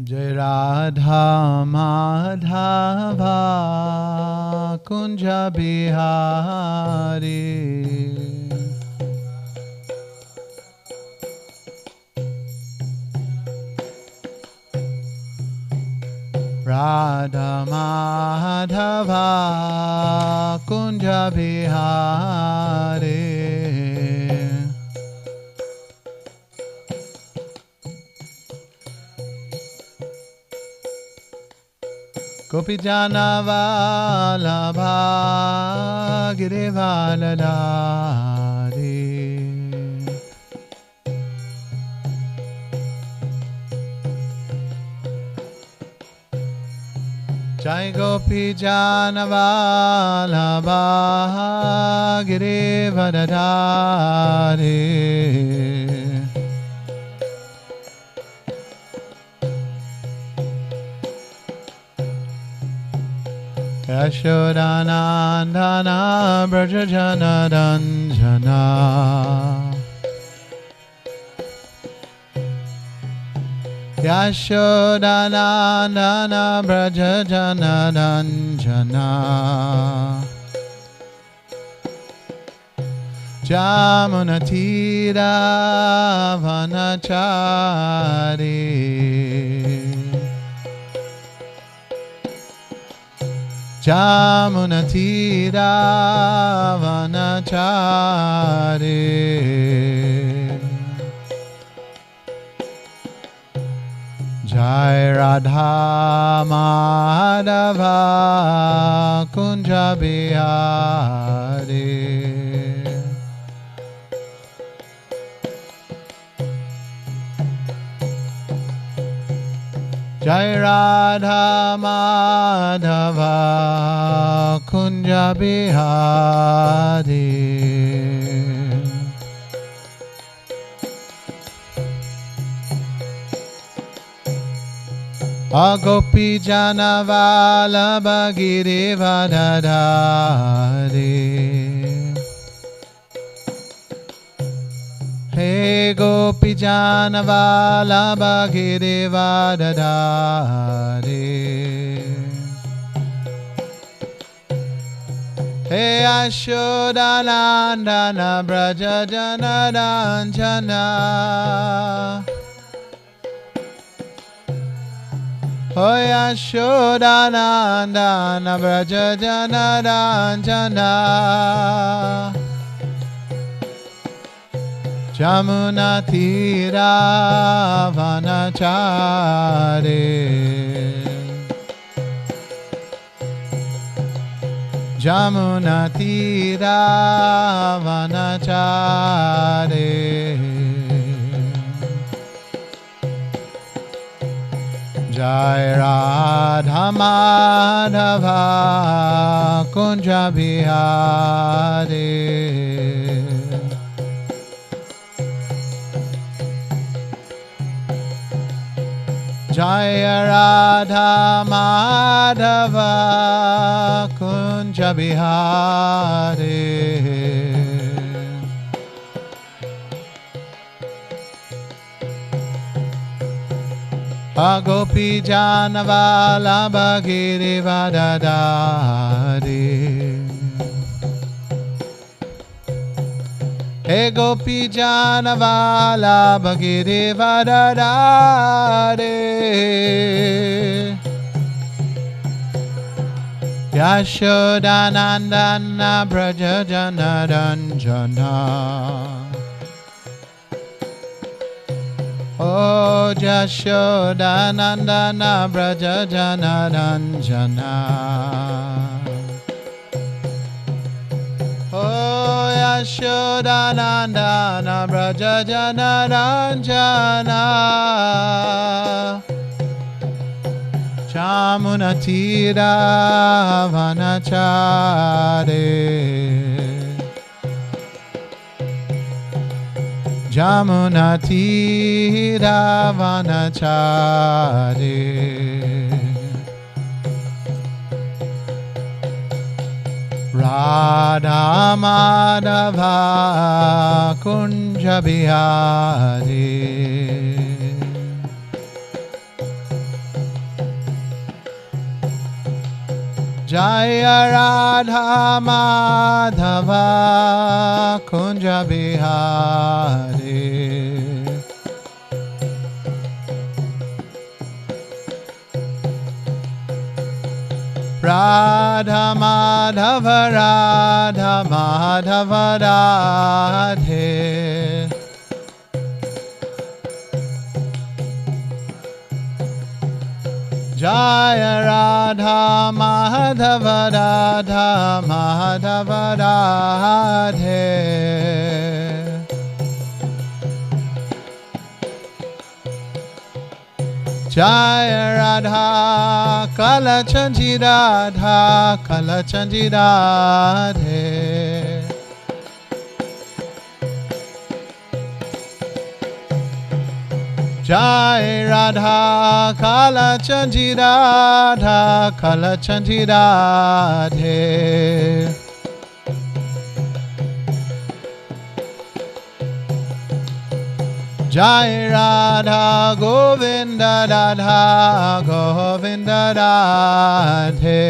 Jai Radha Madhava Kunja Bihari Radha Madhava Kunja Bihari Gopijana Vallabha Girivaladari Jai Gopijana Vallabha Girivaladari Yashodanandana Brajajana Ranjana Yashodanandana Brajajana Ranjana Jamunatira Vanachari Jamunatira Vanachari Jai Radha Madhava Kunja Bihari Jai Radha Madhava Kunja Bihari Agopi Jana Vallabha Girivadadari Hey Gopi Jana Vallabha Girivadadari Hey Ashodanandana Brajajana Ranjana Hoy Ashodanandana Brajajana Ranjana Jamunatira Vanachari Jamunatira Vanachari Jai Radha Madhava Kunja Bihari Jaya Radha Madhava Kunja Bihari Agopi Jana Vallabha Girivadadari Hey Gopi Jana Vallabha Girivadadari Yashodanandana Brajajana Ranjana Oh Yashodanandana Brajajana Ranjana Oh Yashodanandana Brajajana Ranjana Jamunatira Vanachari Jamunatira Vanachari Radha Madhava Kunja Bihari Jaya Radha Madhava Kunja Bihari Radha Madhava Radha Madhava Radhe Jaya Radha Madhava Radha Madhava Radhe Jaya Radha Kala Chanji Radha Kala Chanji Radhe Jai Radha Kala Chanji Radha Kala Chanji Radhe Jai Radha Govinda Radha Govinda Radhe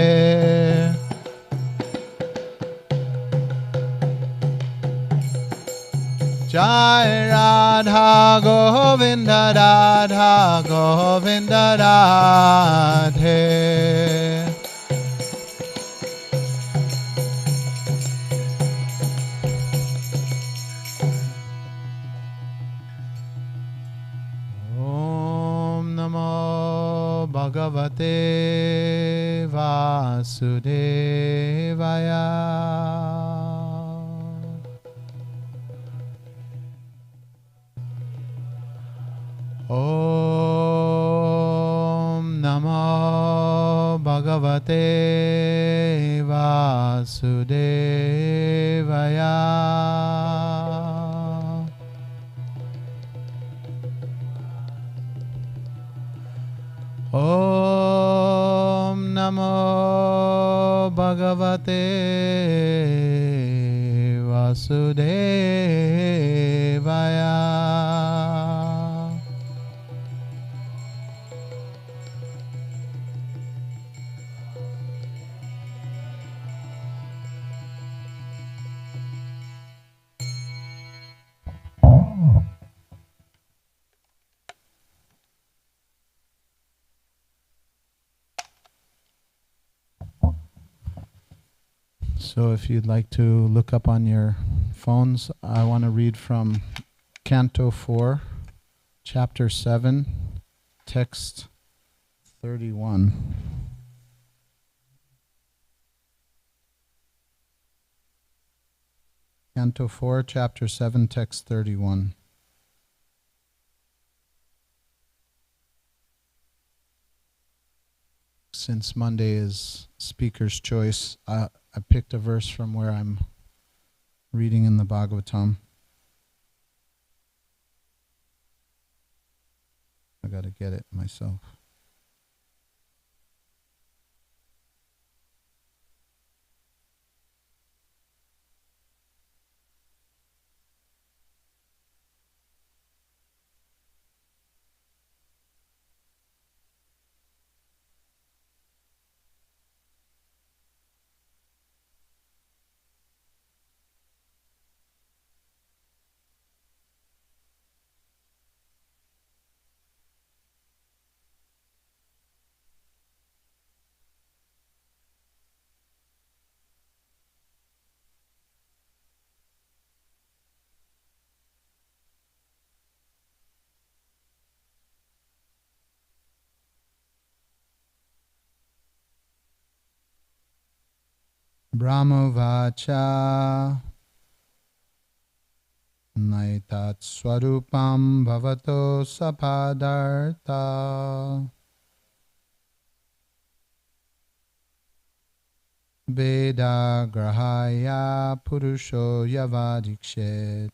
Jai Radha Govinda Radha Govinda Radhe Om Namo Bhagavate Vasudevaya Om Namo Bhagavate Vasudevaya Om Namo Bhagavate Vasudevaya So if you'd like to look up on your phones, I want to read from Canto 4, Chapter 7, Text 31. Canto 4, Chapter 7, Text 31. Since Monday is speaker's choice, I picked a verse from where I'm reading in the Bhagavatam. I got to get it myself. Brahmovacha Naitat Swarupam Bhavato Sapadartha Veda Grahaya Purusho Yavadikshet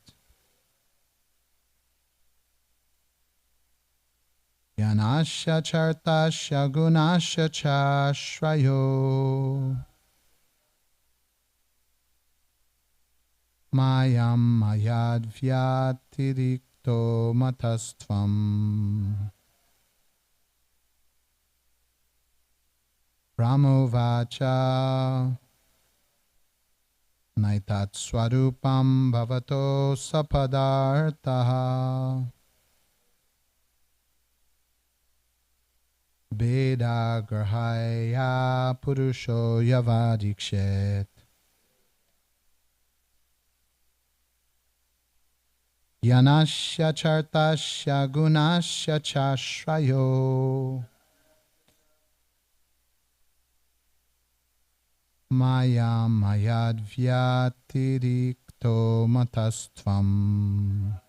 Yanasya Chartasya Gunasya Chashrayo Mayam Mayadvyatirikto Matastvam Brahmovacha Naitat Swarupam Bhavato Sapadartaha Veda Grahaya Purusho Yavadikshet Yanasya Chartasya Gunasya Chashrayo Maya Mayadvyatirikto Matastvam.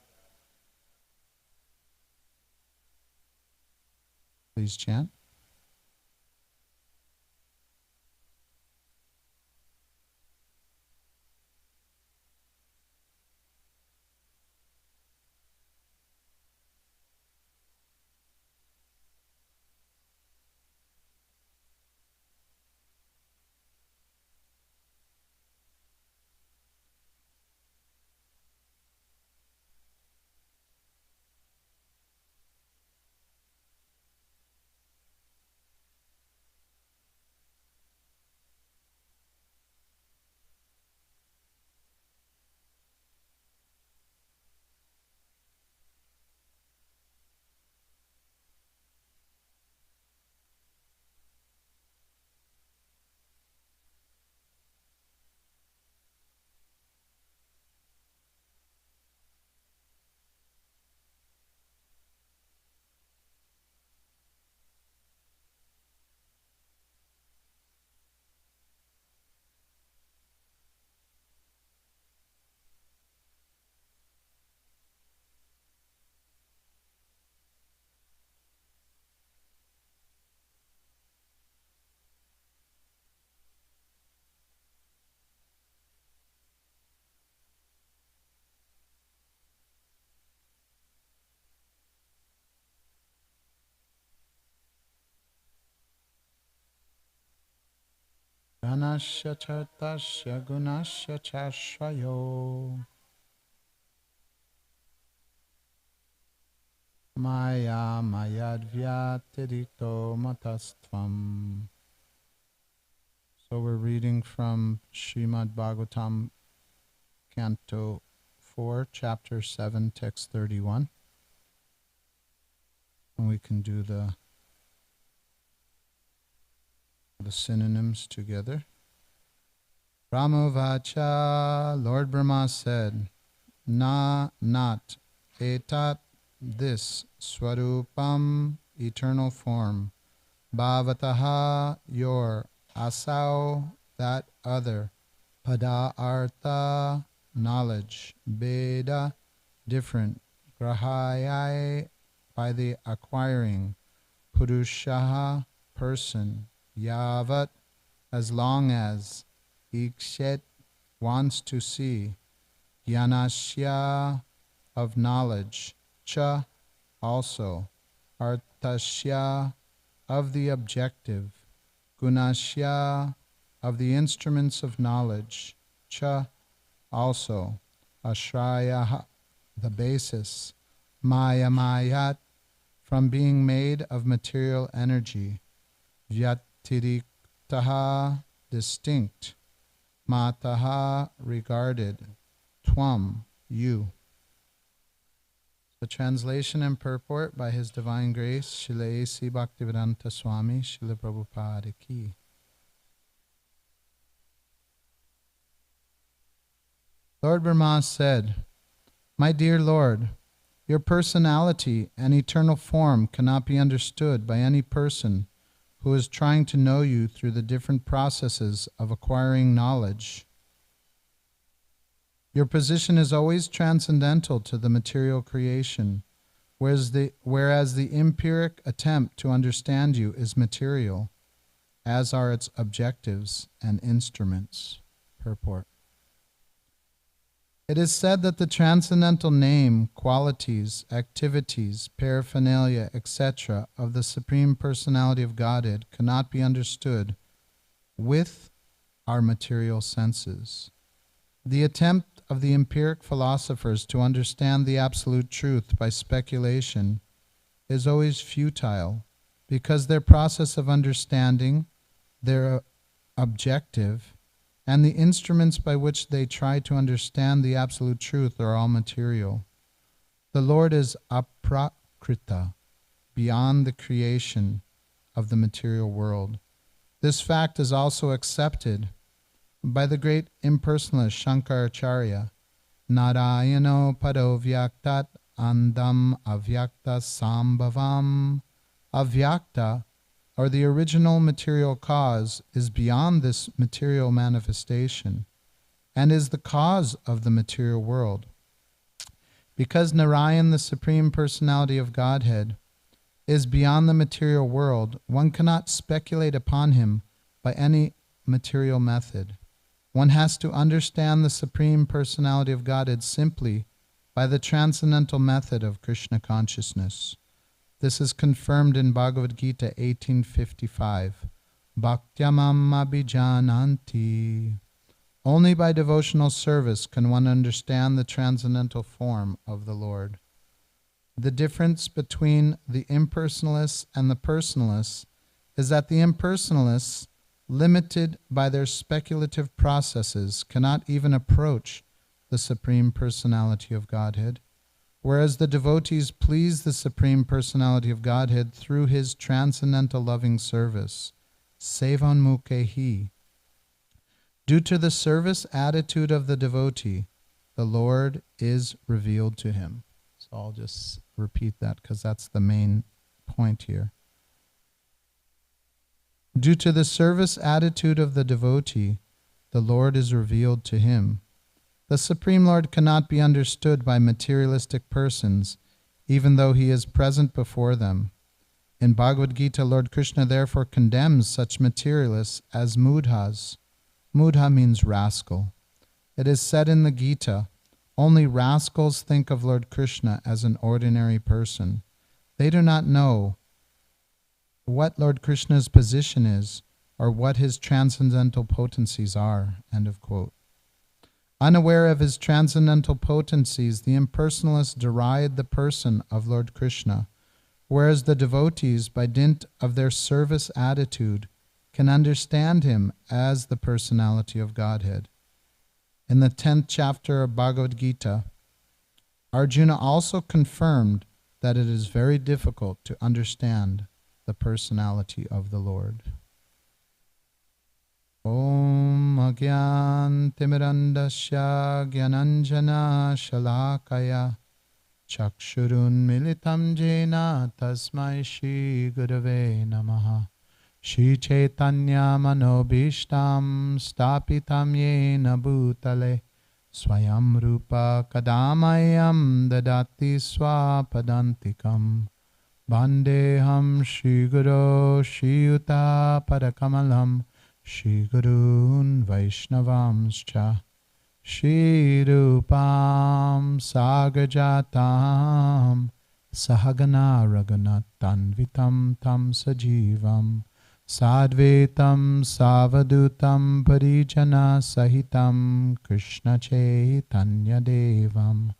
Please chant. Ganasya Chartasya Gunasya Chashrayo Maya Mayadvyatirikto Matastvam. So we're reading from Srimad Bhagavatam, Canto 4, Chapter 7, Text 31. And we can do the synonyms together. Brahmavacha, Lord Brahma said, not, etat, this, swarupam, eternal form, bhavataha, your, asau, that other, pada artha, knowledge, beda, different, grahayai, by the acquiring, purushaha, person, yavat, as long as, ikshet, wants to see, yanashya, of knowledge, cha, also, artasya, of the objective, gunashya, of the instruments of knowledge, cha, also, ashraya, the basis, maya mayat, from being made of material energy, vyatiriktaha, distinct, mataha, regarded, tvam, you. The translation and purport by His Divine Grace, Srila A.C. Bhaktivedanta Swami, Srila Prabhupada Ki. Lord Brahma said, my dear Lord, your personality and eternal form cannot be understood by any person who is trying to know you through the different processes of acquiring knowledge. Your position is always transcendental to the material creation, whereas the empiric attempt to understand you is material, as are its objectives and instruments. Purport. It is said that the transcendental name, qualities, activities, paraphernalia, etc. of the Supreme Personality of Godhead cannot be understood with our material senses. The attempt of the empiric philosophers to understand the absolute truth by speculation is always futile, because their process of understanding their objective, and the instruments by which they try to understand the absolute truth are all material. The Lord is aprakrita, beyond the creation of the material world. This fact is also accepted by the great impersonalist Shankaracharya. Narayano pado vyaktat andam avyakta sambhavam. Avyakta, or the original material cause, is beyond this material manifestation and is the cause of the material world. Because Narayan, the Supreme Personality of Godhead, is beyond the material world, one cannot speculate upon him by any material method. One has to understand the Supreme Personality of Godhead simply by the transcendental method of Krishna consciousness. This is confirmed in Bhagavad Gita 18:55. Bhaktyamam abhijananti. Only by devotional service can one understand the transcendental form of the Lord. The difference between the impersonalists and the personalists is that the impersonalists, limited by their speculative processes, cannot even approach the Supreme Personality of Godhead, whereas the devotees please the Supreme Personality of Godhead through his transcendental loving service, sevanmukhehi. Due to the service attitude of the devotee, the Lord is revealed to him. So I'll just repeat that because that's the main point here. Due to the service attitude of the devotee, the Lord is revealed to him. The Supreme Lord cannot be understood by materialistic persons, even though he is present before them. In Bhagavad Gita, Lord Krishna therefore condemns such materialists as mudhas. Mudha means rascal. It is said in the Gita, only rascals think of Lord Krishna as an ordinary person. They do not know what Lord Krishna's position is or what his transcendental potencies are. End of quote. Unaware of his transcendental potencies, the impersonalists deride the person of Lord Krishna, whereas the devotees, by dint of their service attitude, can understand him as the personality of Godhead. In the 10th chapter of Bhagavad Gita, Arjuna also confirmed that it is very difficult to understand the personality of the Lord. Om Agyan Timirandasya Gyananjana Shalakaya Chakshurun Militam Jena Tasmai Shri Gurave Namaha Shri Chaitanya Manobhishtam Stapitam Yena Bhutale Swayam Rupa Kadamayam Dadati Swapadantikam Vandeham Shri Guru Shri Yuta Padakamalam Shri Gurun Vaishnavamscha Shri Rupam Sagrajatam Sahagana Raghunatanvitam Tam Sajivam Sadvetam Savadutam Parijana Sahitam Krishna Chaitanya Devam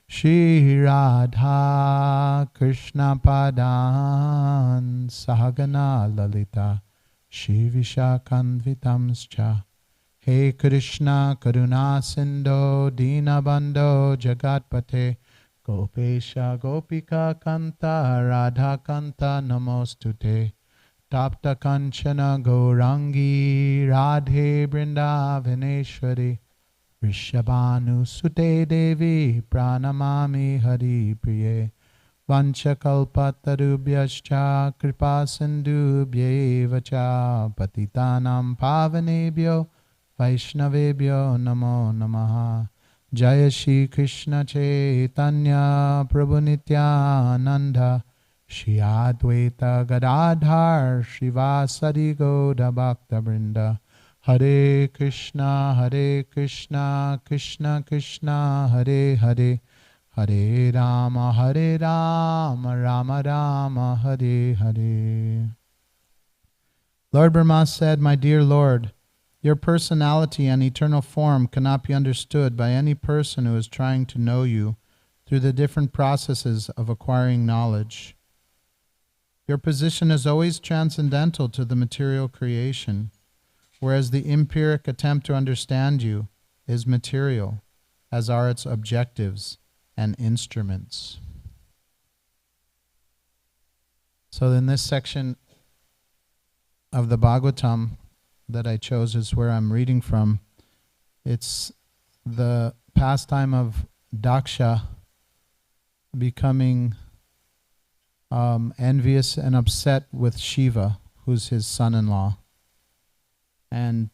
Shri Radha Krishna Padan Sahagana Lalita Shri Vishakanvitamscha He Krishna Karuna Sindho Dinabandho Jagatpate Gopesha Gopika Kanta Radha Kanta Namostute Tapta Kanchana Gaurangi Radhe Brindavaneshwari Vrishabhanu Sute Devi Pranamami Hari Priye Vanchakalpatarubhyascha Kripa Sindhubhya Cha Patitanam Pavanebhyo Vaishnavebhyo Namo Namaha Jaya Shri Krishna Chaitanya Prabhu Nityananda Shri Advaita Gadadhar Shivasari Gauda Bhakta Vrinda Hare Krishna Krishna Krishna Hare Hare Hare Rama Rama Rama Hare Hare. Lord Brahma said, my dear Lord, your personality and eternal form cannot be understood by any person who is trying to know you through the different processes of acquiring knowledge. Your position is always transcendental to the material creation. whereas the empiric attempt to understand you is material, as are its objectives and instruments. So in this section of the Bhagavatam that I chose is where I'm reading from. It's the pastime of Daksha becoming envious and upset with Shiva, who's his son-in-law. And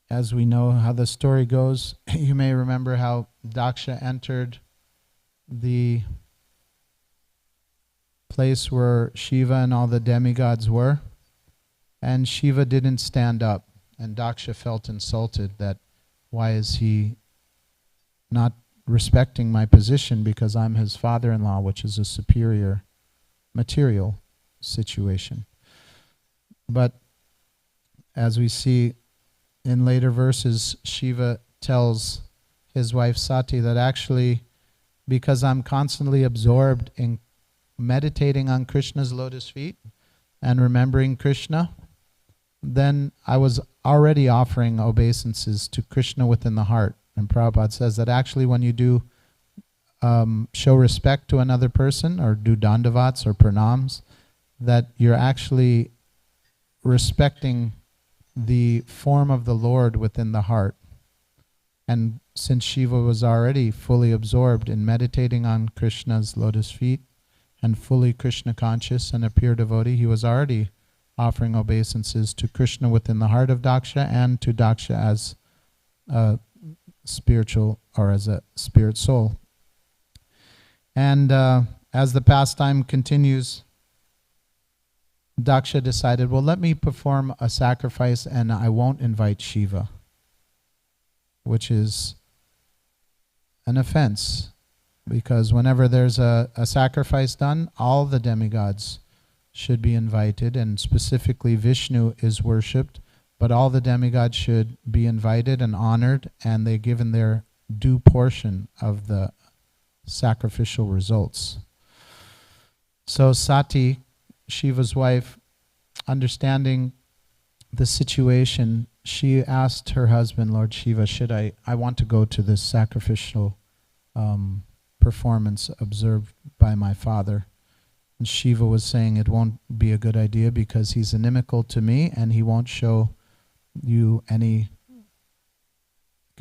as we know how the story goes, you may remember how Daksha entered the place where Shiva and all the demigods were, and Shiva didn't stand up, and Daksha felt insulted that why is he not respecting my position because I'm his father-in-law, which is a superior material situation. But as we see in later verses, Shiva tells his wife Sati that actually, because I'm constantly absorbed in meditating on Krishna's lotus feet and remembering Krishna, then I was already offering obeisances to Krishna within the heart. And Prabhupada says that actually when you do show respect to another person or do dandavats or pranams, that you're actually respecting the form of the Lord within the heart. And since Shiva was already fully absorbed in meditating on Krishna's lotus feet and fully Krishna conscious and a pure devotee, he was already offering obeisances to Krishna within the heart of Daksha and to Daksha as a spiritual or as a spirit soul. And as the pastime continues, Daksha decided, well, let me perform a sacrifice and I won't invite Shiva, which is an offense, because whenever there's a sacrifice done, all the demigods should be invited, and specifically Vishnu is worshipped, but all the demigods should be invited and honored, and they're given their due portion of the sacrificial results. So Sati, Shiva's wife, understanding the situation, she asked her husband, Lord Shiva, I want to go to this sacrificial performance observed by my father. And Shiva was saying it won't be a good idea because he's inimical to me and he won't show you he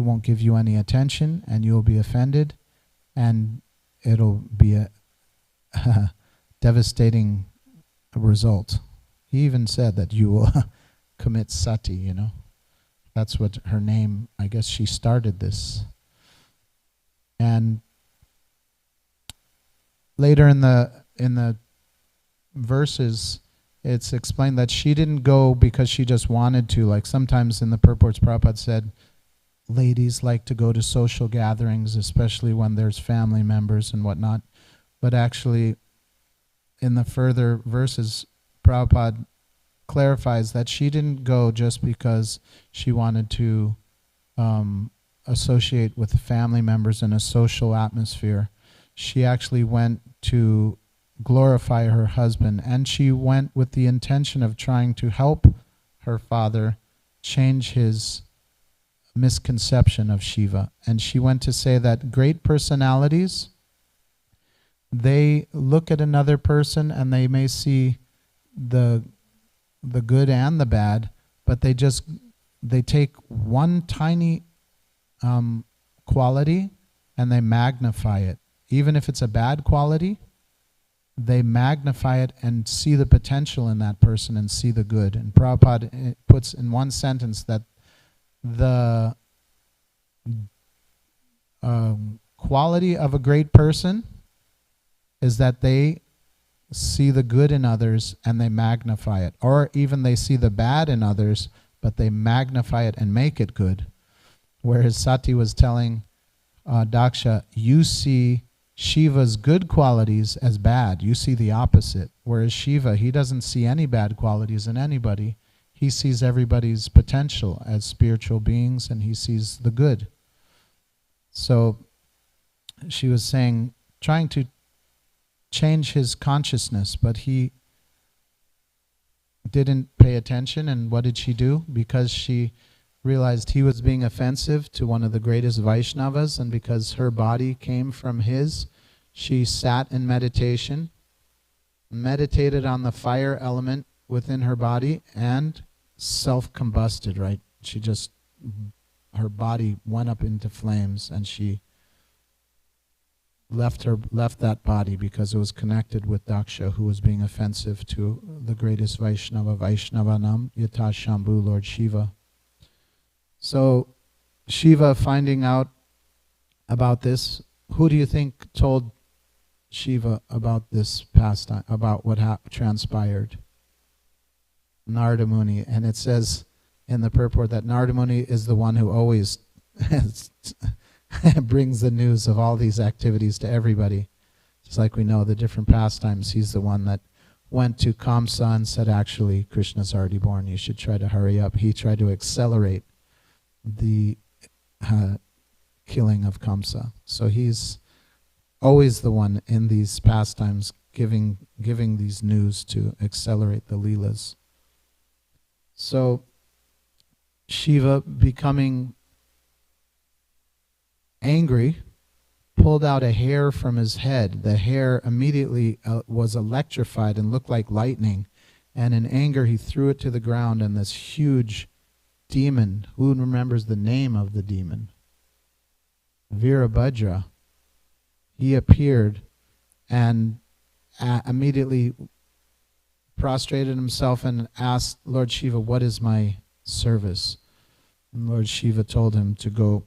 won't give you any attention and you'll be offended and it'll be a devastating result. He even said that you will commit sati, you know. That's what her name, I guess she started this. And later in the verses, it's explained that she didn't go because she just wanted to. Like sometimes in the purports, Prabhupada said, ladies like to go to social gatherings, especially when there's family members and whatnot. But actually, in the further verses, Prabhupada clarifies that she didn't go just because she wanted to associate with family members in a social atmosphere. She actually went to glorify her husband, and she went with the intention of trying to help her father change his misconception of Shiva. And she went to say that great personalities, they look at another person and they may see the good and the bad, but they take one tiny quality and they magnify it. Even if it's a bad quality, they magnify it and see the potential in that person and see the good. And Prabhupada puts in one sentence that the quality of a great person is that they see the good in others and they magnify it. Or even they see the bad in others, but they magnify it and make it good. Whereas Sati was telling Daksha, you see Shiva's good qualities as bad. You see the opposite. Whereas Shiva, he doesn't see any bad qualities in anybody. He sees everybody's potential as spiritual beings and he sees the good. So she was saying, trying to change his consciousness, but he didn't pay attention, and what did she do? Because she realized he was being offensive to one of the greatest Vaishnavas, and because her body came from his, she sat in meditation, meditated on the fire element within her body, and self-combusted, right? She just, her body went up into flames, and she left that body because it was connected with Daksha, who was being offensive to the greatest Vaishnava, Vaishnavanam, Yata Shambhu, Lord Shiva. So Shiva, finding out about this, who do you think told Shiva about this pastime, about what transpired? Narada Muni. And it says in the purport that Narada Muni is the one who always brings the news of all these activities to everybody. Just like we know the different pastimes, he's the one that went to Kamsa and said, actually, Krishna's already born, you should try to hurry up. He tried to accelerate the killing of Kamsa. So he's always the one in these pastimes giving these news to accelerate the Leelas. So Shiva, becoming angry, pulled out a hair from his head. The hair immediately was electrified and looked like lightning. And in anger, he threw it to the ground, and this huge demon, who remembers the name of the demon? Virabhadra. He appeared and immediately prostrated himself and asked Lord Shiva, what is my service? And Lord Shiva told him to go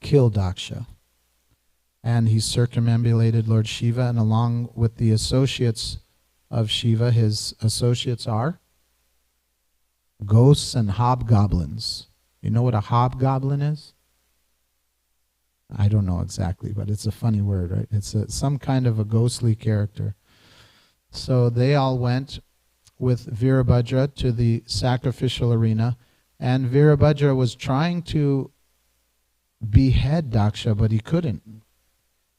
kill Daksha. And he circumambulated Lord Shiva, and along with the associates of Shiva, his associates are ghosts and hobgoblins. You know what a hobgoblin is? I don't know exactly, but it's a funny word, right? It's some kind of a ghostly character. So they all went with Virabhadra to the sacrificial arena, and Virabhadra was trying to behead Daksha, but he couldn't.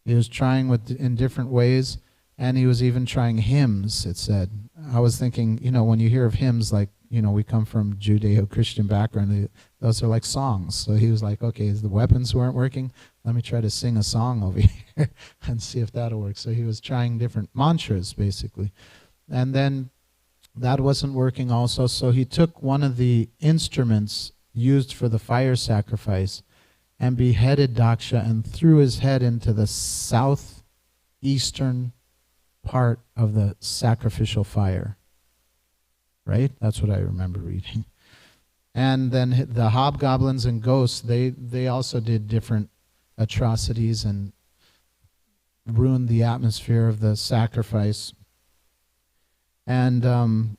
He was trying in different ways, and he was even trying hymns, it said. I was thinking, when you hear of hymns, like, we come from Judeo-Christian background, those are like songs. So he was like, okay, the weapons weren't working, let me try to sing a song over here and see if that'll work. So he was trying different mantras, basically. And then that wasn't working also, so he took one of the instruments used for the fire sacrifice and beheaded Daksha and threw his head into the southeastern part of the sacrificial fire. Right? That's what I remember reading. And then the hobgoblins and ghosts, they also did different atrocities and ruined the atmosphere of the sacrifice. And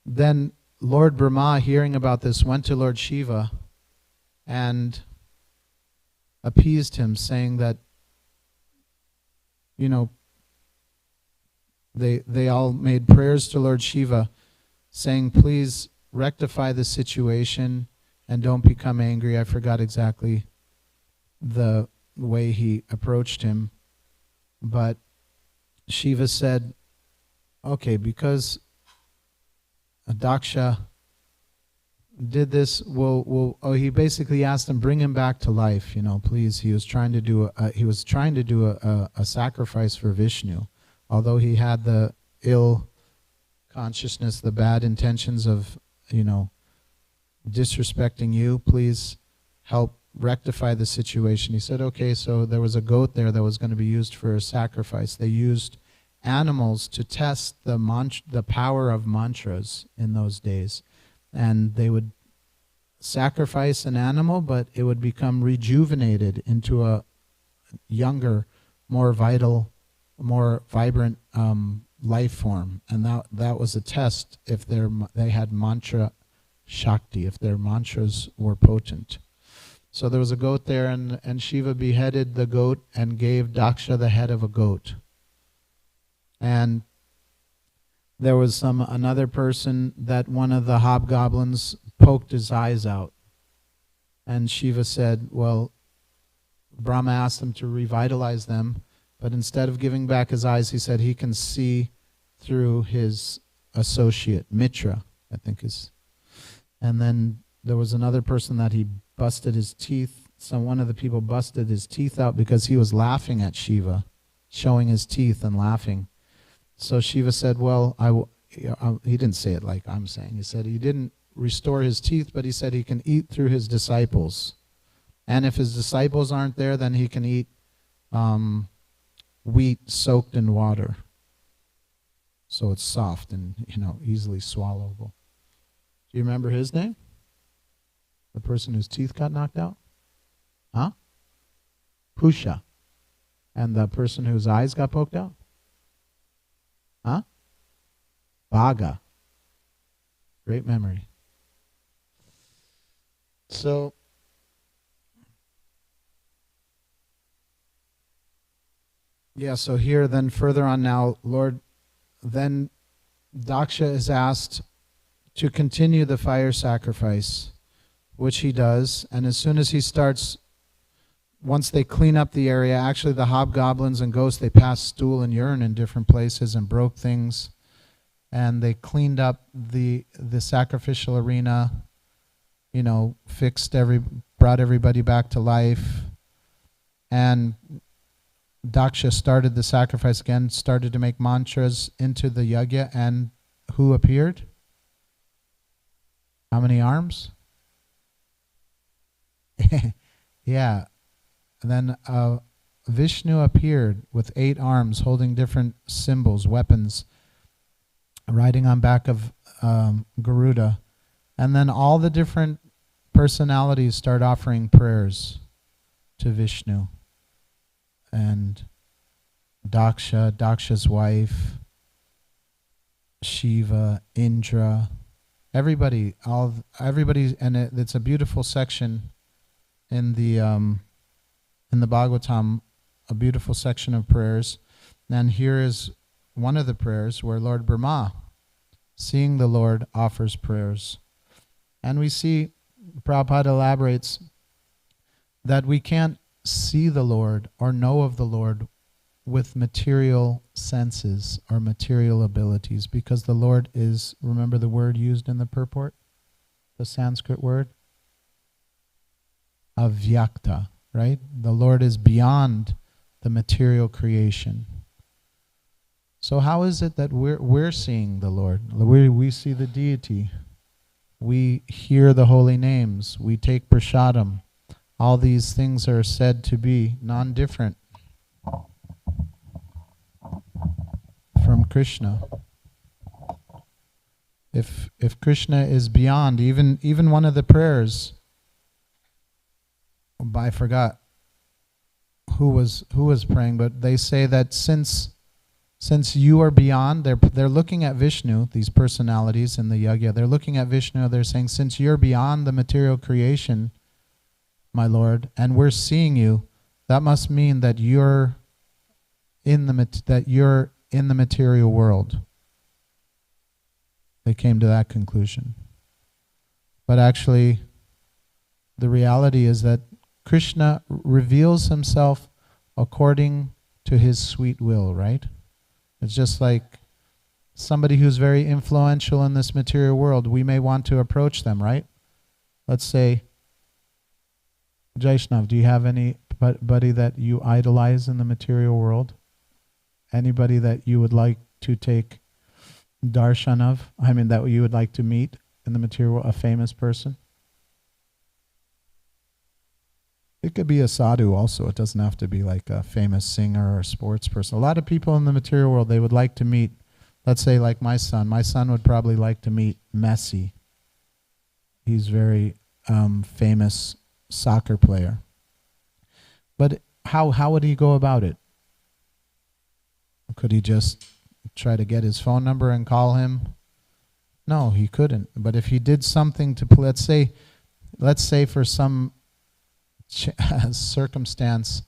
then Lord Brahma, hearing about this, went to Lord Shiva and appeased him, saying that, they all made prayers to Lord Shiva, saying, please rectify the situation and don't become angry. I forgot exactly the way he approached him. But Shiva said, okay, because Daksha did this, he basically asked him, bring him back to life, please. He was trying to do a sacrifice for Vishnu. Although he had the ill consciousness, the bad intentions of, disrespecting you, please help rectify the situation. He said, okay, so there was a goat there that was going to be used for a sacrifice. They used animals to test the power of mantras in those days. And they would sacrifice an animal, but it would become rejuvenated into a younger, more vital, more vibrant life form. And that was a test if they had mantra shakti, if their mantras were potent. So there was a goat there, and Shiva beheaded the goat and gave Daksha the head of a goat. And there was another person that one of the hobgoblins poked his eyes out. And Shiva said, well, Brahma asked him to revitalize them, but instead of giving back his eyes, he said he can see through his associate, Mitra, I think is. And then there was another person that he busted his teeth. So one of the people busted his teeth out because he was laughing at Shiva, showing his teeth and laughing. So Shiva said, well, he didn't say it like I'm saying. He said he didn't restore his teeth, but he said he can eat through his disciples. And if his disciples aren't there, then he can eat wheat soaked in water. So it's soft and, easily swallowable. Do you remember his name? The person whose teeth got knocked out? Huh? Pusha. And the person whose eyes got poked out? Huh? Bhaga. Great memory. So, so here then further on now, then Daksha is asked to continue the fire sacrifice, which he does. And as soon as he starts, once they clean up the area, actually the hobgoblins and ghosts, they passed stool and urine in different places and broke things. And they cleaned up the sacrificial arena, brought everybody back to life. And Daksha started the sacrifice again, started to make mantras into the yajna, and who appeared? How many arms? Yeah. And then Vishnu appeared with 8 arms holding different symbols, weapons, riding on back of Garuda. And then all the different personalities start offering prayers to Vishnu. And Daksha's wife, Shiva, Indra, everybody, and it's a beautiful section in the Bhagavatam, a beautiful section of prayers. And here is one of the prayers where Lord Brahma, seeing the Lord, offers prayers. And we see, Prabhupada elaborates, that we can't see the Lord or know of the Lord with material senses or material abilities, because the Lord is, remember the word used in the purport? The Sanskrit word? Avyakta, right? The Lord is beyond the material creation. So how is it that we're seeing the Lord? We see the deity. We hear the holy names. We take prasadam. All these things are said to be non-different from Krishna. If Krishna is beyond, even one of the prayers, I forgot who was praying, but they say that since you are beyond, they're looking at Vishnu, these personalities in the yajna, they're looking at Vishnu, they're saying, since you're beyond the material creation, my Lord, and we're seeing you, that must mean that you're in the material world. They came to that conclusion. But actually, the reality is that Krishna reveals himself according to his sweet will, right? It's just like somebody who's very influential in this material world. We may want to approach them, right? Let's say, Jaishnav, do you have anybody that you idolize in the material world? Anybody that you would like to take darshan of? I mean, that you would like to meet in the material world, a famous person? It could be a sadhu also. It doesn't have to be like a famous singer or a sports person. A lot of people in the material world, they would like to meet, let's say like my son. My son would probably like to meet Messi. He's very famous soccer player. But how would he go about it? Could he just try to get his phone number and call him? No, he couldn't. But if he did something to, let's say for some circumstance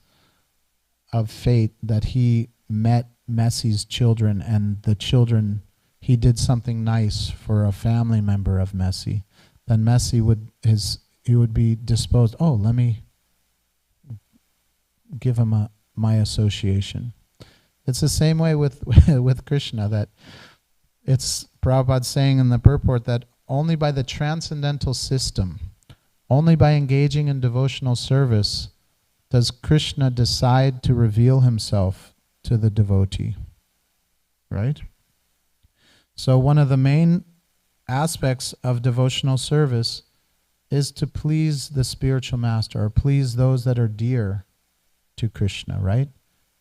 of fate that he met Messi's children, and the children, he did something nice for a family member of Messi, then Messi would be disposed, let me give him my association. It's the same way with Krishna, that it's Prabhupada's saying in the purport that only by the transcendental system, only by engaging in devotional service, does Krishna decide to reveal himself to the devotee. Right? So one of the main aspects of devotional service is to please the spiritual master, or please those that are dear to Krishna, right?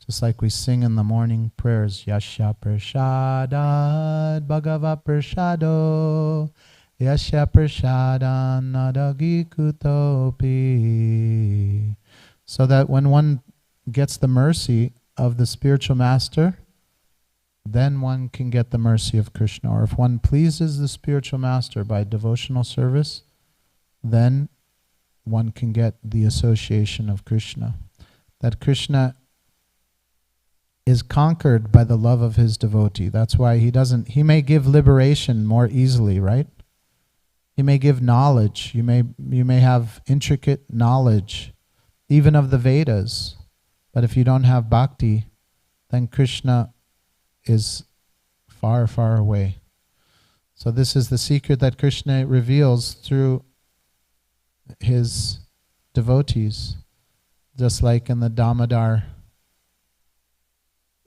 Just like we sing in the morning prayers, Yasya Prashadad Bhagava Prashado, Yasya Prashadan Nadagi Kutopi. So that when one gets the mercy of the spiritual master, then one can get the mercy of Krishna. Or if one pleases the spiritual master by devotional service, then one can get the association of Krishna. That Krishna is conquered by the love of his devotee. That's why he may give liberation more easily, right? He may give knowledge. You may have intricate knowledge, even of the Vedas. But if you don't have bhakti, then Krishna is far, far away. So this is the secret that Krishna reveals through his devotees. Just like in the Damodar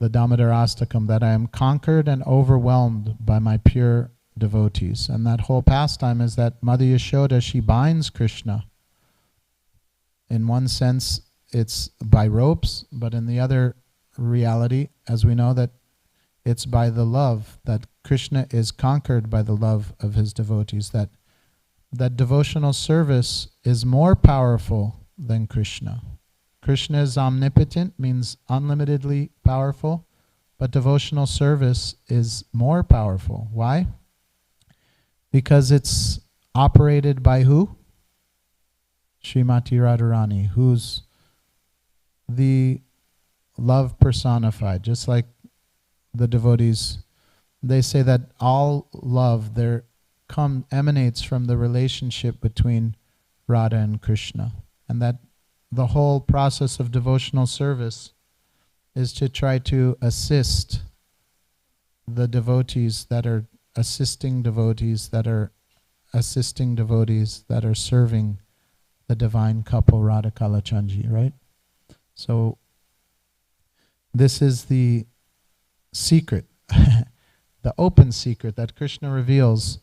Astakam, that I am conquered and overwhelmed by my pure devotees. And that whole pastime is that Mother Yashoda, she binds Krishna. In one sense, it's by ropes, but in the other reality, as we know, that it's by the love, that Krishna is conquered by the love of his devotees, that devotional service is more powerful than Krishna. Krishna is omnipotent, means unlimitedly powerful, but devotional service is more powerful. Why? Because it's operated by who? Srimati Radharani, who's the love personified. Just like the devotees, they say that all love emanates from the relationship between Radha and Krishna, and that the whole process of devotional service is to try to assist the devotees that are assisting devotees that are assisting devotees that are serving the divine couple Radha Kalachandji, right? So this is the secret, the open secret that Krishna reveals,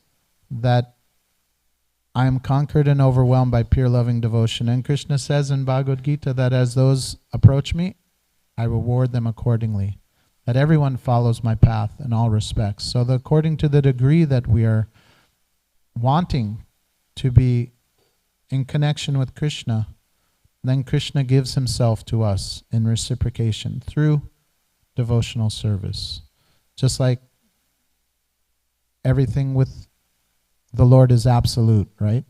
that I am conquered and overwhelmed by pure loving devotion. And Krishna says in Bhagavad Gita that as those approach me, I reward them accordingly. That everyone follows my path in all respects. So that according to the degree that we are wanting to be in connection with Krishna, then Krishna gives himself to us in reciprocation through devotional service. Just like everything with the Lord is absolute, right?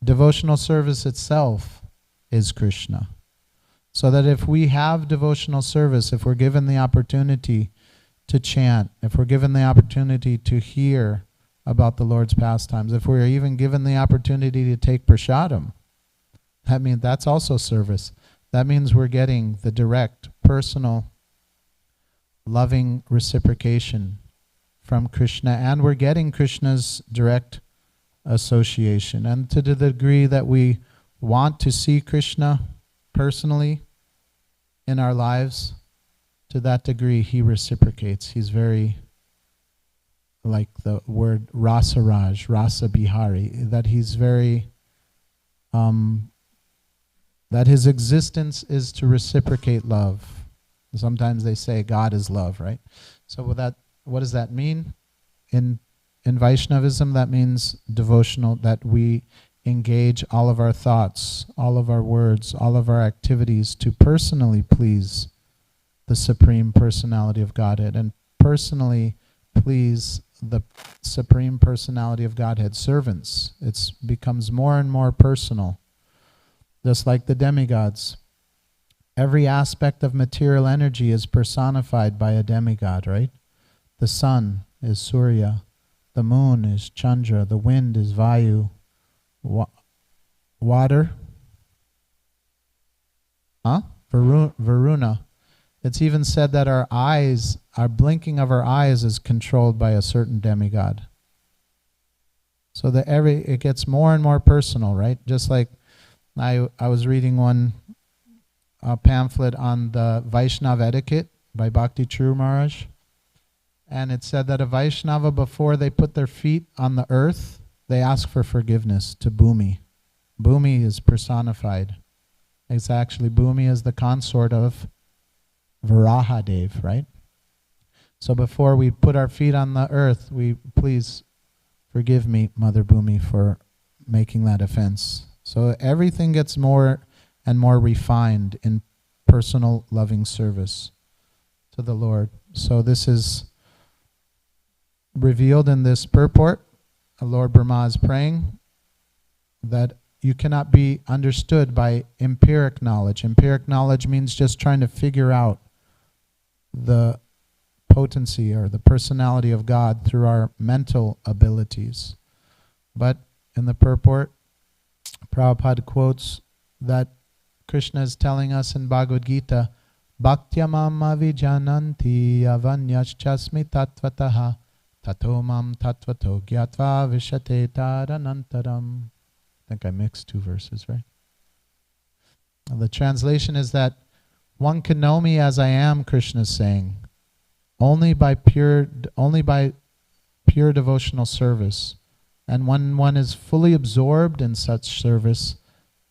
Devotional service itself is Krishna. So that if we have devotional service, if we're given the opportunity to chant, if we're given the opportunity to hear about the Lord's pastimes, if we're even given the opportunity to take prasadam, that means that's also service. That means we're getting the direct, personal, loving reciprocation from Krishna, and we're getting Krishna's direct association. And to the degree that we want to see Krishna personally in our lives, to that degree he reciprocates. He's very, like the word rasaraj, rasa bihari, that he's very, that his existence is to reciprocate love. Sometimes they say God is love, right? So with that, what does that mean? In Vaishnavism, that means devotional, that we engage all of our thoughts, all of our words, all of our activities to personally please the Supreme Personality of Godhead, and personally please the Supreme Personality of Godhead servants. It becomes more and more personal. Just like the demigods. Every aspect of material energy is personified by a demigod, right? The sun is Surya, the moon is Chandra, the wind is Vayu, water, Varuna, It's even said that our eyes, our blinking of our eyes is controlled by a certain demigod. So that it gets more and more personal, right? Just like I was reading one pamphlet on the Vaishnava etiquette by Bhakti True Maharaj. And it said that a Vaishnava, before they put their feet on the earth, they ask for forgiveness to Bhumi. Bhumi is personified. It's actually, Bhumi is the consort of Varahadev, right? So before we put our feet on the earth, we please forgive me, Mother Bhumi, for making that offense. So everything gets more and more refined in personal loving service to the Lord. So this is revealed in this purport. Lord Brahma is praying that you cannot be understood by empiric knowledge. Empiric knowledge means just trying to figure out the potency or the personality of God through our mental abilities. But in the purport, Prabhupada quotes that Krishna is telling us in Bhagavad Gita, Bhaktyamam avijananti avanyaschasmi tatvataha tato mam tatvato gyatva vishate taranantaram. I think I mixed two verses, right? The translation is that one can know me as I am, Krishna is saying, only by pure devotional service. And when one is fully absorbed in such service,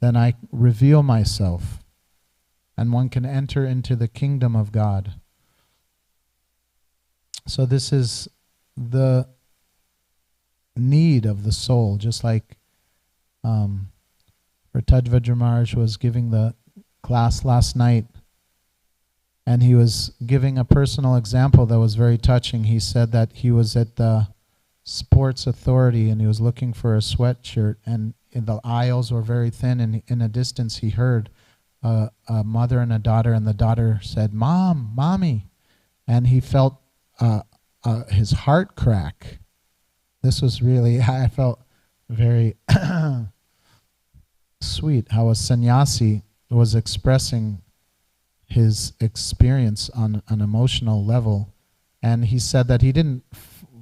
then I reveal myself, and one can enter into the kingdom of God. So this is the need of the soul, just like Ratadvajra Maharaj was giving the class last night, and he was giving a personal example that was very touching. He said that he was at the Sports Authority and he was looking for a sweatshirt, and the aisles were very thin, and in a distance he heard a mother and a daughter, and the daughter said, "Mom, Mommy," and he felt his heart crack. This was really, I felt very sweet how a sannyasi was expressing his experience on an emotional level. And he said that he didn't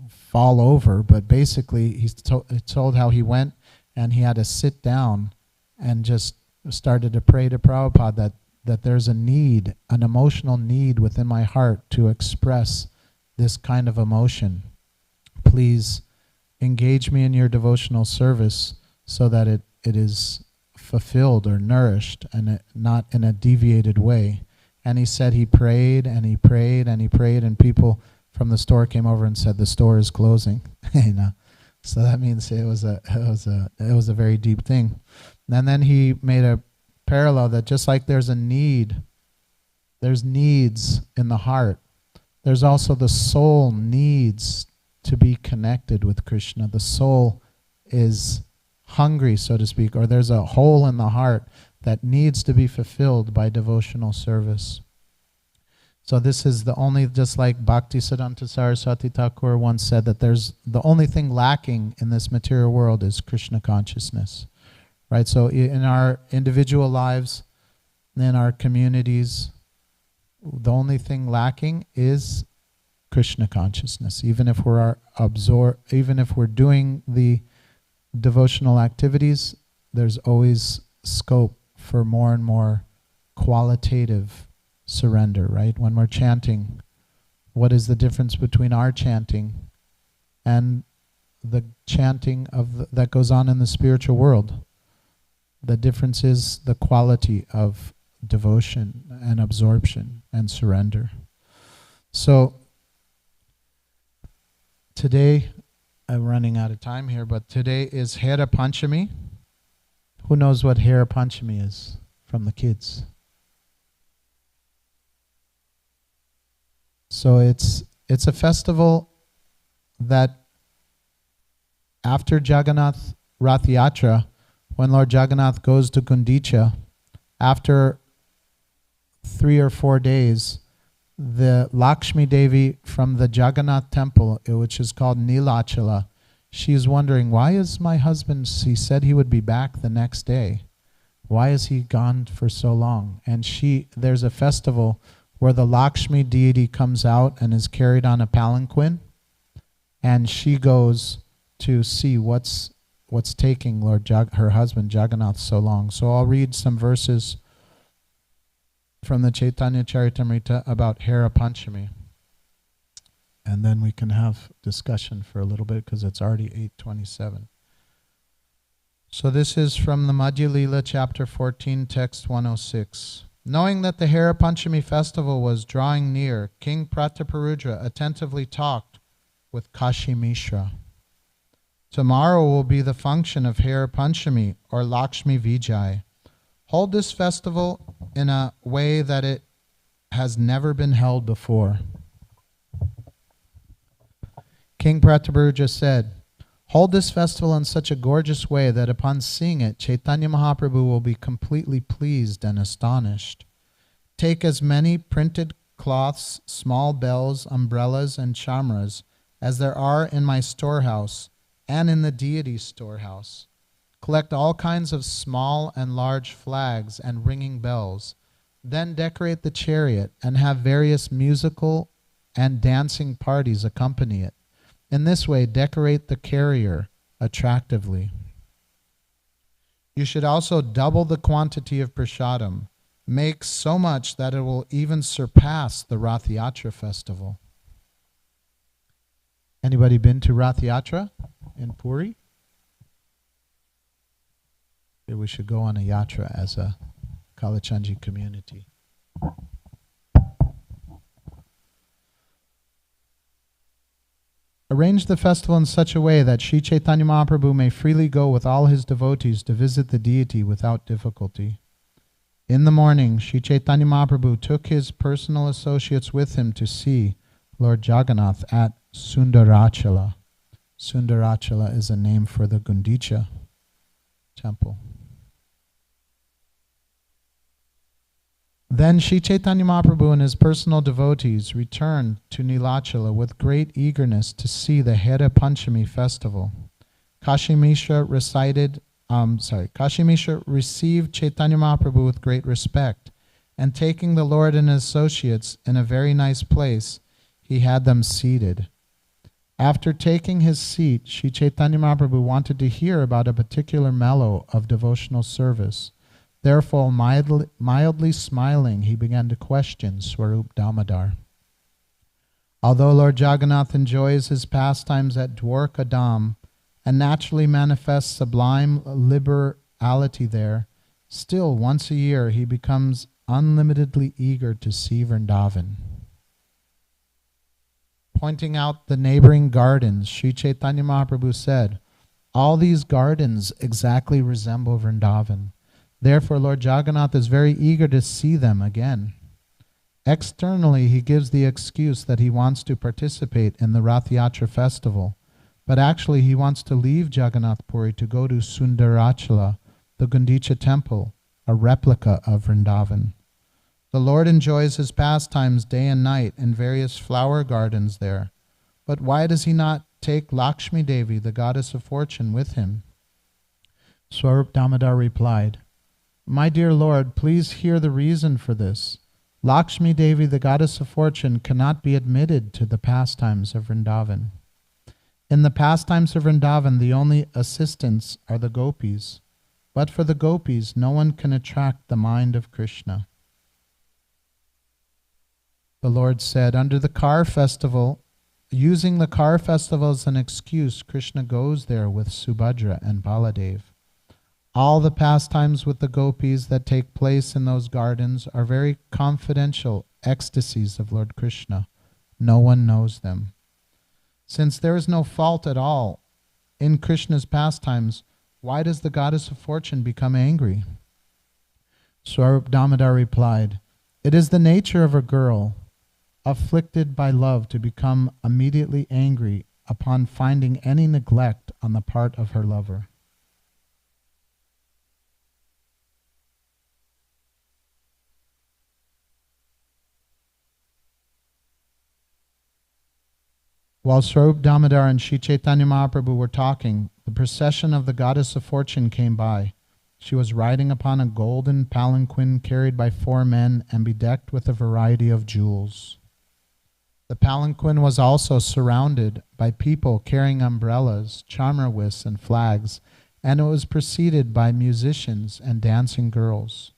fall over, but basically he told how he went and he had to sit down and just started to pray to Prabhupada that there's a need, an emotional need within my heart to express this kind of emotion. Please engage me in your devotional service so that it is fulfilled or nourished, and not in a deviated way. And he said he prayed and he prayed and he prayed, and people from the store came over and said the store is closing. You know, so that means it was a very deep thing. And then he made a parallel that just like there's a need, there's needs in the heart. There's also the soul needs to be connected with Krishna. The soul is hungry, so to speak, or there's a hole in the heart that needs to be fulfilled by devotional service. So this is the only, just like Bhaktisiddhanta Saraswati Thakur once said, that there's the only thing lacking in this material world is Krishna consciousness, right? So in our individual lives, in our communities, the only thing lacking is Krishna consciousness. Even if we're even if we're doing the devotional activities, there's always scope for more and more qualitative surrender, right? When we're chanting, what is the difference between our chanting and the chanting of that goes on in the spiritual world? The difference is the quality of devotion and absorption and surrender. So today, I'm running out of time here, but today is Hera Panchami. Who knows what Hera Panchami is from the kids? So it's a festival that after Jagannath Rath Yatra, when Lord Jagannath goes to Gundicha, after 3 or 4 days, the Lakshmi Devi from the Jagannath temple, which is called Nilachala, she's wondering, why is my husband, he said he would be back the next day. Why is he gone for so long? And there's a festival where the Lakshmi deity comes out and is carried on a palanquin, and she goes to see what's taking her husband Jagannath so long. So I'll read some verses from the Chaitanya Charitamrita about Hera Panchami, and then we can have discussion for a little bit because it's already 8:27. So this is from the Madhya Lila, chapter 14, text 106. Knowing that the Hera Panchami festival was drawing near, King Prataparudra attentively talked with Kashi Mishra. Tomorrow will be the function of Hera Panchami, or Lakshmi Vijay. Hold this festival in a way that it has never been held before. King Prataparudra said, hold this festival in such a gorgeous way that upon seeing it, Chaitanya Mahaprabhu will be completely pleased and astonished. Take as many printed cloths, small bells, umbrellas, and chamras as there are in my storehouse and in the deity's storehouse. Collect all kinds of small and large flags and ringing bells. Then decorate the chariot and have various musical and dancing parties accompany it. In this way, decorate the carrier attractively. You should also double the quantity of prasadam. Make so much that it will even surpass the Rath Yatra festival. Anybody been to Rath Yatra in Puri? Okay, we should go on a yatra as a Kalachanji community. Arrange the festival in such a way that Sri Chaitanya Mahaprabhu may freely go with all his devotees to visit the deity without difficulty. In the morning, Sri Chaitanya Mahaprabhu took his personal associates with him to see Lord Jagannath at Sundarachala. Sundarachala is a name for the Gundicha temple. Then Sri Chaitanya Mahaprabhu and his personal devotees returned to Nilachala with great eagerness to see the Hera Panchami festival. Kashi Mishra received Chaitanya Mahaprabhu with great respect, and taking the Lord and his associates in a very nice place, he had them seated. After taking his seat, Sri Chaitanya Mahaprabhu wanted to hear about a particular mellow of devotional service. Therefore, mildly smiling, he began to question Swarup Damodar. Although Lord Jagannath enjoys his pastimes at Dwarka Dham and naturally manifests sublime liberality there, still once a year he becomes unlimitedly eager to see Vrindavan. Pointing out the neighboring gardens, Sri Chaitanya Mahaprabhu said, all these gardens exactly resemble Vrindavan. Therefore, Lord Jagannath is very eager to see them again. Externally, he gives the excuse that he wants to participate in the Rath Yatra festival, but actually he wants to leave Jagannath Puri to go to Sundarachala, the Gundicha temple, a replica of Vrindavan. The Lord enjoys his pastimes day and night in various flower gardens there, but why does he not take Lakshmi Devi, the goddess of fortune, with him? Swarup Damodar replied, my dear Lord, please hear the reason for this. Lakshmi Devi, the goddess of fortune, cannot be admitted to the pastimes of Vrindavan. In the pastimes of Vrindavan, the only assistants are the gopis. But for the gopis, no one can attract the mind of Krishna. The Lord said, under the car festival, using the car festival as an excuse, Krishna goes there with Subhadra and Baladev. All the pastimes with the gopis that take place in those gardens are very confidential ecstasies of Lord Krishna. No one knows them. Since there is no fault at all in Krishna's pastimes, why does the goddess of fortune become angry? Swarup Damodar replied, it is the nature of a girl afflicted by love to become immediately angry upon finding any neglect on the part of her lover. While Swarup Damodar and Sri Chaitanya Mahaprabhu were talking, the procession of the goddess of fortune came by. She was riding upon a golden palanquin carried by 4 men and bedecked with a variety of jewels. The palanquin was also surrounded by people carrying umbrellas, charmrawis, and flags, and it was preceded by musicians and dancing girls.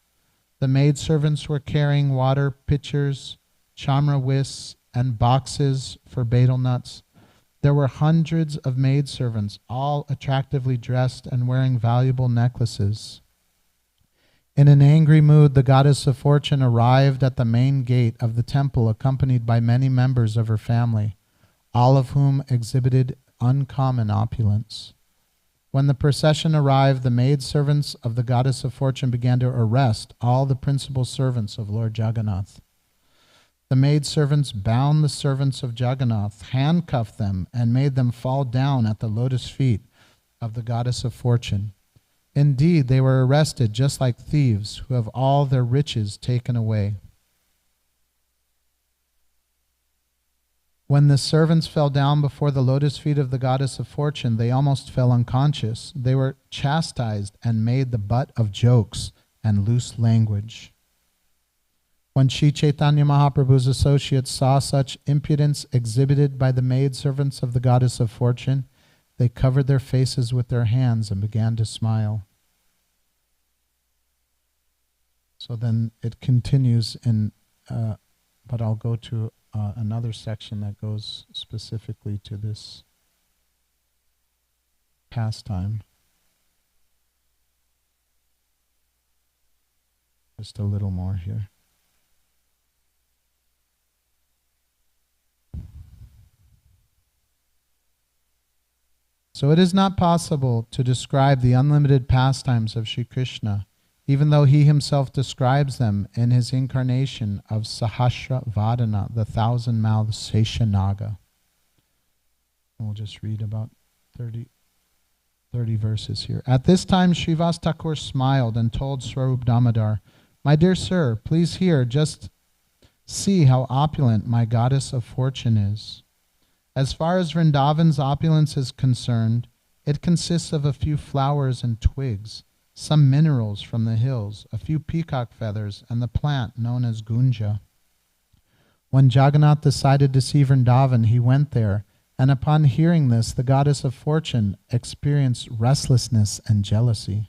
The maidservants were carrying water pitchers, charmrawis, and boxes for betel nuts. There were hundreds of maidservants, all attractively dressed and wearing valuable necklaces. In an angry mood, the goddess of fortune arrived at the main gate of the temple accompanied by many members of her family, all of whom exhibited uncommon opulence. When the procession arrived, the maidservants of the goddess of fortune began to arrest all the principal servants of Lord Jagannath. The maidservants bound the servants of Jagannath, handcuffed them, and made them fall down at the lotus feet of the goddess of fortune. Indeed, they were arrested just like thieves who have all their riches taken away. When the servants fell down before the lotus feet of the goddess of fortune, they almost fell unconscious. They were chastised and made the butt of jokes and loose language. When Sri Chaitanya Mahaprabhu's associates saw such impudence exhibited by the maidservants of the goddess of fortune, they covered their faces with their hands and began to smile. So then it continues but I'll go to another section that goes specifically to this pastime. Just a little more here. So it is not possible to describe the unlimited pastimes of Sri Krishna, even though he himself describes them in his incarnation of Sahasra Vadana, the 1,000-mouthed Seshanaga. We'll just read about 30 verses here. At this time, Srivas Thakur smiled and told Swarup Damodar, "My dear sir, please hear, just see how opulent my goddess of fortune is. As far as Vrindavan's opulence is concerned, it consists of a few flowers and twigs, some minerals from the hills, a few peacock feathers, and the plant known as gunja. When Jagannath decided to see Vrindavan, he went there, and upon hearing this, the goddess of fortune experienced restlessness and jealousy.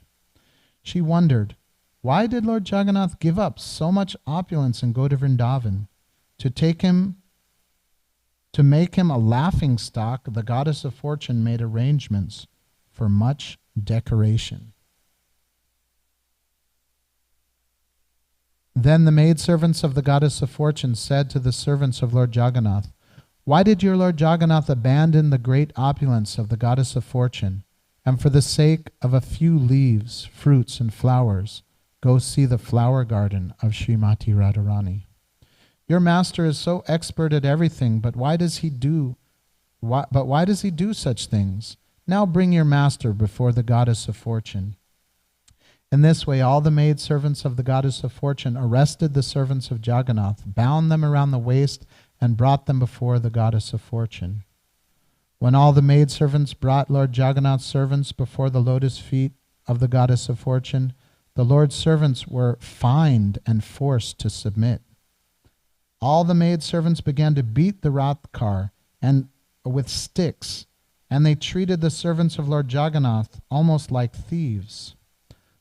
She wondered, why did Lord Jagannath give up so much opulence and go to Vrindavan? To make him a laughing stock, the goddess of fortune made arrangements for much decoration. Then the maidservants of the goddess of fortune said to the servants of Lord Jagannath, "Why did your Lord Jagannath abandon the great opulence of the goddess of fortune, and for the sake of a few leaves, fruits, and flowers, go see the flower garden of Srimati Radharani? Your master is so expert at everything, but why does he do such things? Now bring your master before the goddess of fortune." In this way, all the maidservants of the goddess of fortune arrested the servants of Jagannath, bound them around the waist, and brought them before the goddess of fortune. When all the maidservants brought Lord Jagannath's servants before the lotus feet of the goddess of fortune, the Lord's servants were fined and forced to submit. All the maidservants began to beat the Rath car with sticks, and they treated the servants of Lord Jagannath almost like thieves.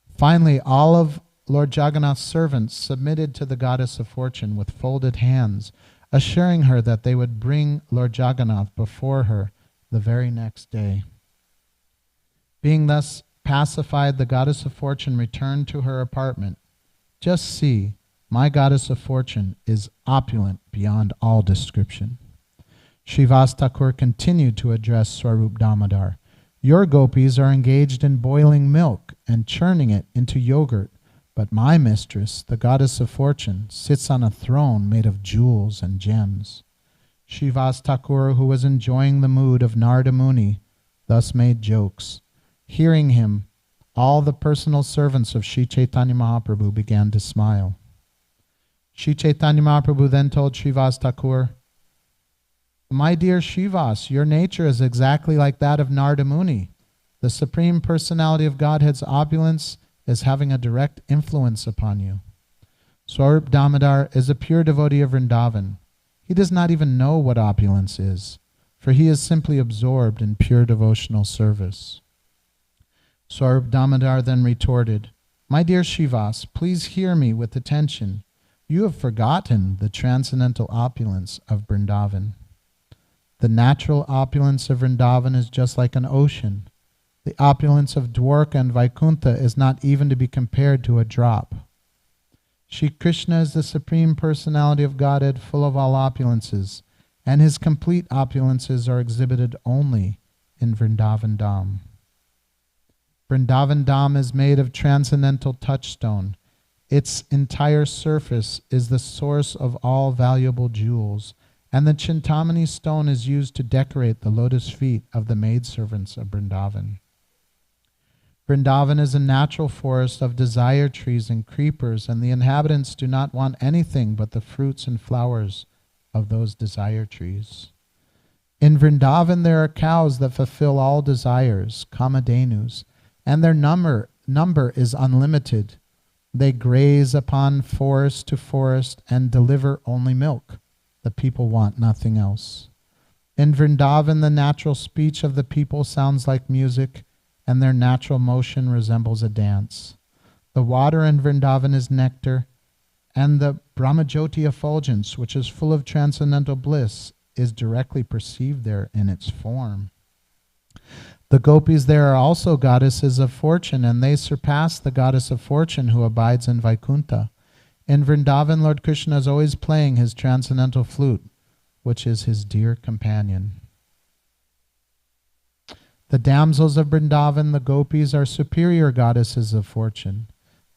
Finally, all of Lord Jagannath's servants submitted to the goddess of fortune with folded hands, assuring her that they would bring Lord Jagannath before her the very next day. Being thus pacified, the goddess of fortune returned to her apartment. Just see, my goddess of fortune is opulent beyond all description. Srivas Thakur continued to address Swarup Damodar. Your gopis are engaged in boiling milk and churning it into yogurt, but my mistress, the goddess of fortune, sits on a throne made of jewels and gems. Srivas Thakur, who was enjoying the mood of Narada Muni, thus made jokes. Hearing him, all the personal servants of Sri Chaitanya Mahaprabhu began to smile. Sri Chaitanya Mahaprabhu then told Srivas Thakur, "My dear Srivas, your nature is exactly like that of Narada Muni. The Supreme Personality of Godhead's opulence is having a direct influence upon you. Swarup Damodar is a pure devotee of Vrindavan. He does not even know what opulence is, for he is simply absorbed in pure devotional service. Swarup Damodar then retorted, "My dear Shivas, please hear me with attention. You have forgotten the transcendental opulence of Vrindavan. The natural opulence of Vrindavan is just like an ocean. The opulence of Dwarka and Vaikuntha is not even to be compared to a drop. Shri Krishna is the Supreme Personality of Godhead, full of all opulences, and his complete opulences are exhibited only in Vrindavan Dham. Vrindavan Dham is made of transcendental touchstone. Its entire surface is the source of all valuable jewels, and the Chintamani stone is used to decorate the lotus feet of the maidservants of Vrindavan. Vrindavan is a natural forest of desire trees and creepers, and the inhabitants do not want anything but the fruits and flowers of those desire trees. In Vrindavan there are cows that fulfill all desires, kamadhenus, and their number is unlimited. They graze upon forest to forest and deliver only milk. The people want nothing else. In Vrindavan, the natural speech of the people sounds like music, and their natural motion resembles a dance. The water in Vrindavan is nectar, and the Brahmajyoti effulgence, which is full of transcendental bliss, is directly perceived there in its form. The gopis there are also goddesses of fortune, and they surpass the goddess of fortune who abides in Vaikuntha. In Vrindavan, Lord Krishna is always playing his transcendental flute, which is his dear companion. The damsels of Vrindavan, the gopis, are superior goddesses of fortune.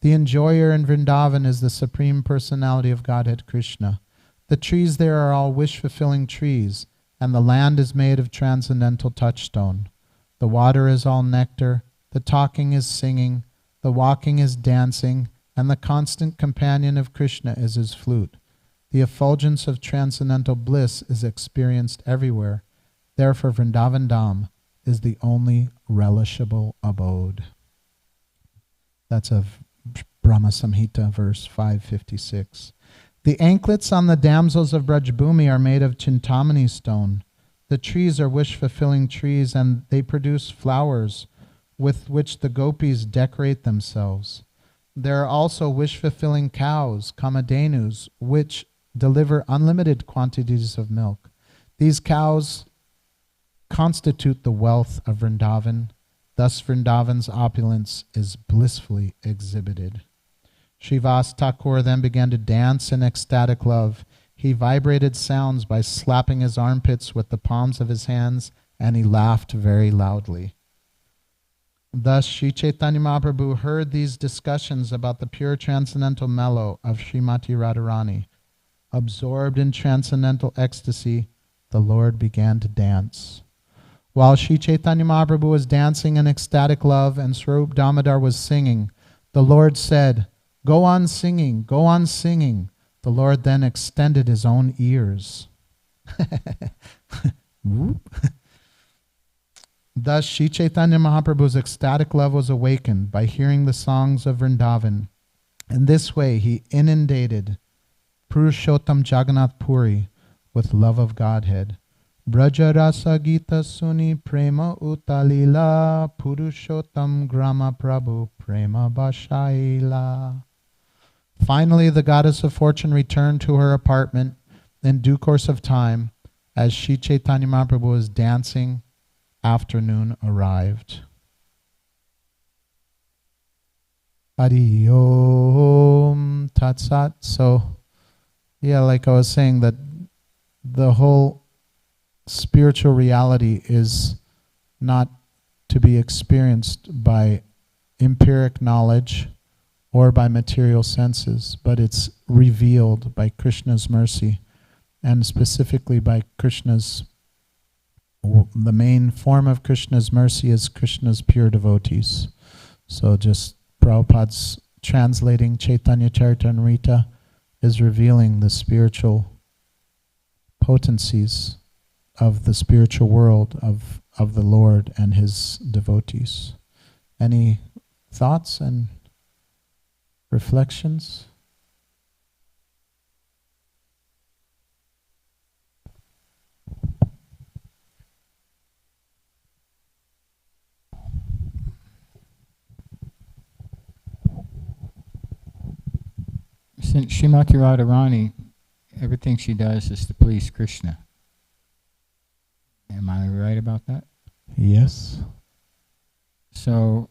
The enjoyer in Vrindavan is the Supreme Personality of Godhead Krishna. The trees there are all wish-fulfilling trees, and the land is made of transcendental touchstone. The water is all nectar, the talking is singing, the walking is dancing, and the constant companion of Krishna is his flute. The effulgence of transcendental bliss is experienced everywhere. Therefore, Vrindavan Dham is the only relishable abode." That's of Brahma Samhita, verse 556. The anklets on the damsels of Brajbhumi are made of Chintamani stone. The trees are wish-fulfilling trees, and they produce flowers with which the gopis decorate themselves. There are also wish-fulfilling cows, kamadhenus, which deliver unlimited quantities of milk. These cows constitute the wealth of Vrindavan. Thus Vrindavan's opulence is blissfully exhibited. Srivas Thakur then began to dance in ecstatic love. He vibrated sounds by slapping his armpits with the palms of his hands, and he laughed very loudly. Thus Sri Chaitanya Mahaprabhu heard these discussions about the pure transcendental mellow of Srimati Radharani. Absorbed in transcendental ecstasy, the Lord began to dance. While Sri Chaitanya Mahaprabhu was dancing in ecstatic love and Swarup Damodar was singing, the Lord said, "Go on singing, go on singing." The Lord then extended his own ears. Thus Sri Chaitanya Mahaprabhu's ecstatic love was awakened by hearing the songs of Vrindavan. In this way he inundated Purushottam Jagannath Puri with love of Godhead. Braja Rasa Gita Suni Prema Utalila Purushottam Grama Prabhu Prema Bashaila. Finally, the goddess of fortune returned to her apartment in due course of time. As Sri Chaitanya Mahaprabhu was dancing, afternoon arrived. Hari Om Tat Sat. So, yeah, like I was saying, that the whole spiritual reality is not to be experienced by empiric knowledge or by material senses, but it's revealed by Krishna's mercy, and specifically by Krishna's, the main form of Krishna's mercy is Krishna's pure devotees. So just Prabhupada's translating Chaitanya Charitamrita is revealing the spiritual potencies of the spiritual world of the Lord and his devotees. Any thoughts and reflections? Since Srimati Radharani, everything she does is to please Krishna. Am I right about that? Yes. So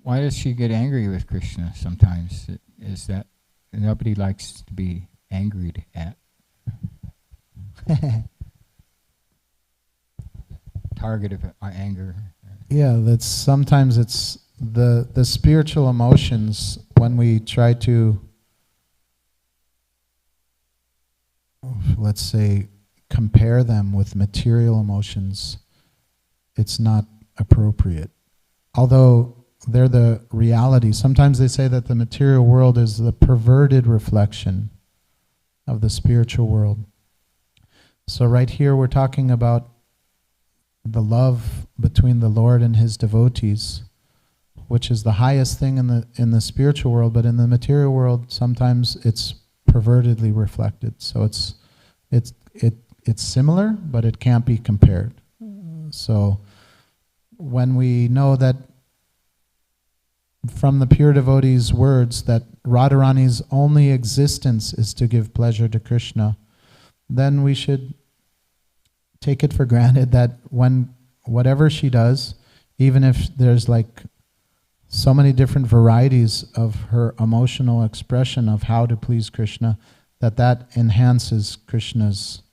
why does she get angry with Krishna sometimes? Is that nobody likes to be angered at? Target of our anger. Yeah, that's sometimes it's the spiritual emotions when we try to, let's say, compare them with material emotions, it's not appropriate. Although they're the reality. Sometimes they say that the material world is the perverted reflection of the spiritual world. So right here we're talking about the love between the Lord and His devotees, which is the highest thing in the spiritual world, but in the material world sometimes it's pervertedly reflected. So it's similar, but it can't be compared. So when we know that from the pure devotees' words that Radharani's only existence is to give pleasure to Krishna, then we should take it for granted that when whatever she does, even if there's like so many different varieties of her emotional expression of how to please Krishna, that enhances Krishna's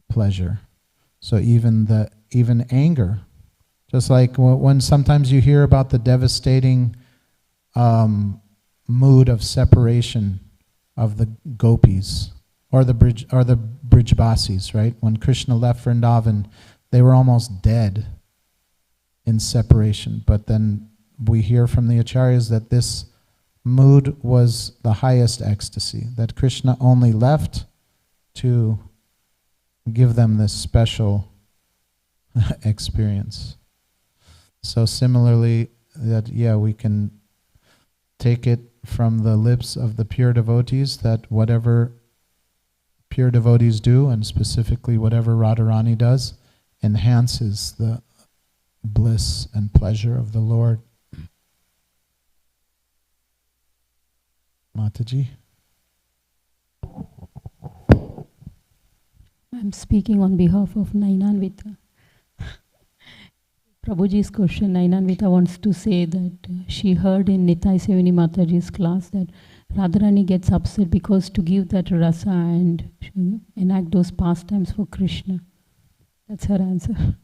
pleasure. So even anger, just like when sometimes you hear about the devastating mood of separation of the gopis or the Brijbasis, right? When Krishna left Vrindavan, they were almost dead in separation. But then we hear from the acharyas that this mood was the highest ecstasy, that Krishna only left to give them this special experience. So similarly, that we can take it from the lips of the pure devotees that whatever pure devotees do, and specifically whatever Radharani does, enhances the bliss and pleasure of the Lord. Mataji? I'm speaking on behalf of Nainanvita. Prabhuji's question, Nainanvita wants to say that she heard in Nitai Sevani Mataji's class that Radharani gets upset because to give that rasa and enact those pastimes for Krishna. That's her answer.